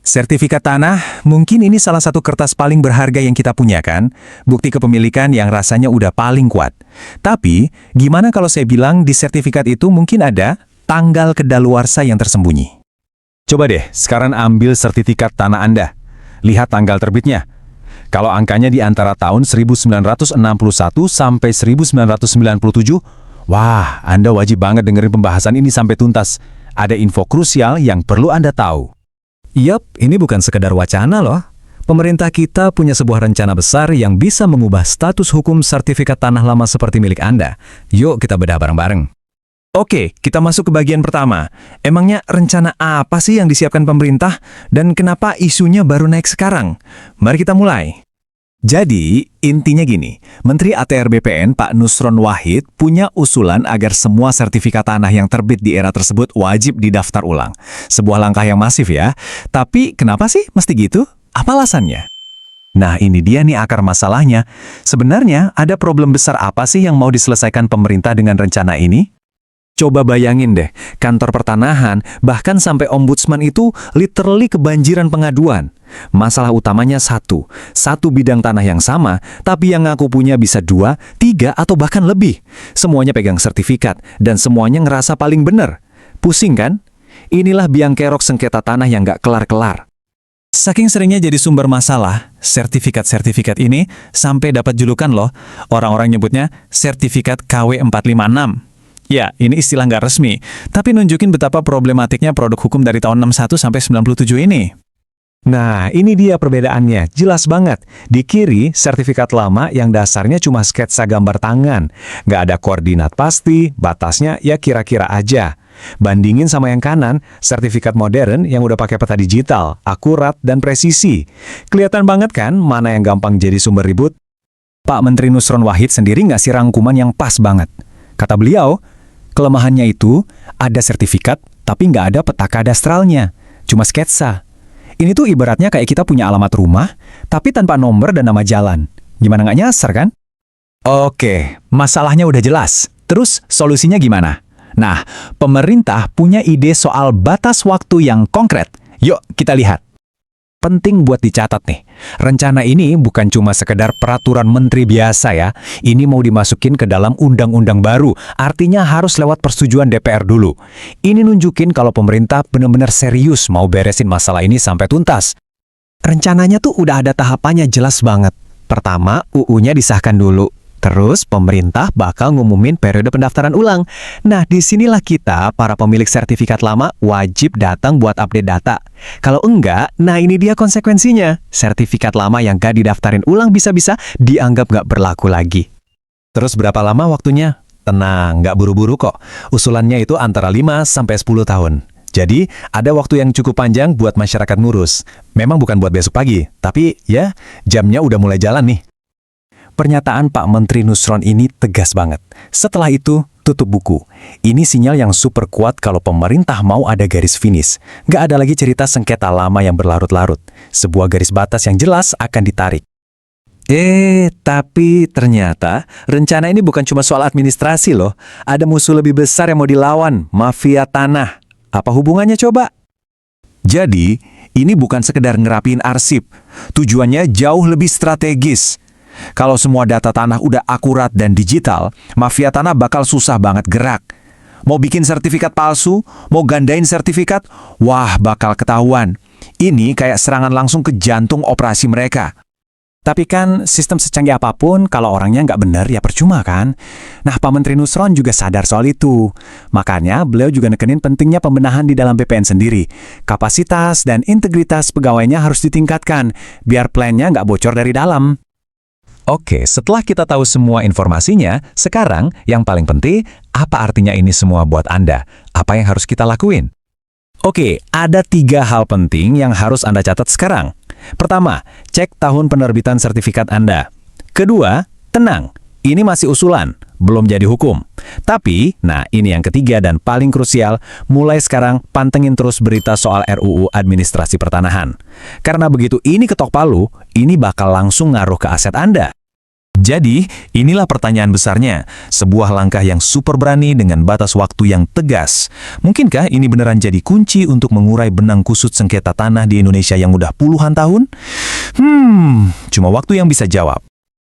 Sertifikat tanah, mungkin ini salah satu kertas paling berharga yang kita punya kan? Bukti kepemilikan yang rasanya udah paling kuat. Tapi, gimana kalau saya bilang di sertifikat itu mungkin ada tanggal kedaluarsa yang tersembunyi? Coba deh, sekarang ambil sertifikat tanah Anda. Lihat tanggal terbitnya. Kalau angkanya di antara tahun 1961 sampai 1997, wah, Anda wajib banget dengerin pembahasan ini sampai tuntas. Ada info krusial yang perlu Anda tahu. Yap, ini bukan sekedar wacana loh. Pemerintah kita punya sebuah rencana besar yang bisa mengubah status hukum sertifikat tanah lama seperti milik Anda. Yuk kita bedah bareng-bareng. Oke, kita masuk ke bagian pertama. Emangnya rencana apa sih yang disiapkan pemerintah dan kenapa isunya baru naik sekarang? Mari kita mulai. Jadi, intinya gini, Menteri ATR BPN Pak Nusron Wahid punya usulan agar semua sertifikat tanah yang terbit di era tersebut wajib didaftar ulang. Sebuah langkah yang masif ya. Tapi kenapa sih mesti gitu? Apa alasannya? Nah, ini dia nih akar masalahnya. Sebenarnya ada problem besar apa sih yang mau diselesaikan pemerintah dengan rencana ini? Coba bayangin deh, kantor pertanahan, bahkan sampai ombudsman itu literally kebanjiran pengaduan. Masalah utamanya satu bidang tanah yang sama, tapi yang ngaku punya bisa 2, 3, atau bahkan lebih. Semuanya pegang sertifikat, dan semuanya ngerasa paling bener. Pusing kan? Inilah biang kerok sengketa tanah yang nggak kelar-kelar. Saking seringnya jadi sumber masalah, sertifikat-sertifikat ini sampai dapat julukan loh. Orang-orang nyebutnya sertifikat KW 456. Ya, ini istilah nggak resmi, tapi nunjukin betapa problematiknya produk hukum dari tahun 61 sampai 97 ini. Nah, ini dia perbedaannya, jelas banget. Di kiri, sertifikat lama yang dasarnya cuma sketsa gambar tangan. Nggak ada koordinat pasti, batasnya ya kira-kira aja. Bandingin sama yang kanan, sertifikat modern yang udah pakai peta digital, akurat dan presisi. Kelihatan banget kan mana yang gampang jadi sumber ribut? Pak Menteri Nusron Wahid sendiri ngasih rangkuman yang pas banget. Kata beliau, kelemahannya itu ada sertifikat, tapi nggak ada peta kadastralnya. Cuma sketsa. Ini tuh ibaratnya kayak kita punya alamat rumah, tapi tanpa nomor dan nama jalan. Gimana nggak nyasar kan? Oke, masalahnya udah jelas. Terus solusinya gimana? Nah, pemerintah punya ide soal batas waktu yang konkret. Yuk kita lihat. Penting buat dicatat nih, rencana ini bukan cuma sekedar peraturan menteri biasa ya, ini mau dimasukin ke dalam undang-undang baru, artinya harus lewat persetujuan DPR dulu. Ini nunjukin kalau pemerintah benar-benar serius mau beresin masalah ini sampai tuntas. Rencananya tuh udah ada tahapannya jelas banget. Pertama, UU-nya disahkan dulu. Terus pemerintah bakal ngumumin periode pendaftaran ulang. Nah, disinilah kita, para pemilik sertifikat lama, wajib datang buat update data. Kalau enggak, nah ini dia konsekuensinya. Sertifikat lama yang gak didaftarin ulang bisa-bisa dianggap gak berlaku lagi. Terus berapa lama waktunya? Tenang, gak buru-buru kok. Usulannya itu antara 5-10 tahun. Jadi, ada waktu yang cukup panjang buat masyarakat ngurus. Memang bukan buat besok pagi, tapi ya, jamnya udah mulai jalan nih. Pernyataan Pak Menteri Nusron ini tegas banget. Setelah itu, tutup buku. Ini sinyal yang super kuat kalau pemerintah mau ada garis finish. Nggak ada lagi cerita sengketa lama yang berlarut-larut. Sebuah garis batas yang jelas akan ditarik. Tapi ternyata rencana ini bukan cuma soal administrasi loh. Ada musuh lebih besar yang mau dilawan, mafia tanah. Apa hubungannya coba? Jadi, ini bukan sekedar ngerapiin arsip. Tujuannya jauh lebih strategis. Kalau semua data tanah udah akurat dan digital, mafia tanah bakal susah banget gerak. Mau bikin sertifikat palsu, mau gandain sertifikat, wah bakal ketahuan. Ini kayak serangan langsung ke jantung operasi mereka. Tapi kan sistem secanggih apapun, kalau orangnya nggak benar ya percuma kan? Nah, Pak Menteri Nusron juga sadar soal itu. Makanya beliau juga nekenin pentingnya pembenahan di dalam BPN sendiri. Kapasitas dan integritas pegawainya harus ditingkatkan, biar plannya nggak bocor dari dalam. Oke, setelah kita tahu semua informasinya, sekarang yang paling penting, apa artinya ini semua buat Anda? Apa yang harus kita lakuin? Oke, ada 3 hal penting yang harus Anda catat sekarang. Pertama, cek tahun penerbitan sertifikat Anda. Kedua, tenang, ini masih usulan, belum jadi hukum. Tapi, nah ini yang ketiga dan paling krusial, mulai sekarang pantengin terus berita soal RUU Administrasi Pertanahan. Karena begitu ini ketok palu, ini bakal langsung ngaruh ke aset Anda. Jadi, inilah pertanyaan besarnya. Sebuah langkah yang super berani dengan batas waktu yang tegas. Mungkinkah ini beneran jadi kunci untuk mengurai benang kusut sengketa tanah di Indonesia yang udah puluhan tahun? Cuma waktu yang bisa jawab.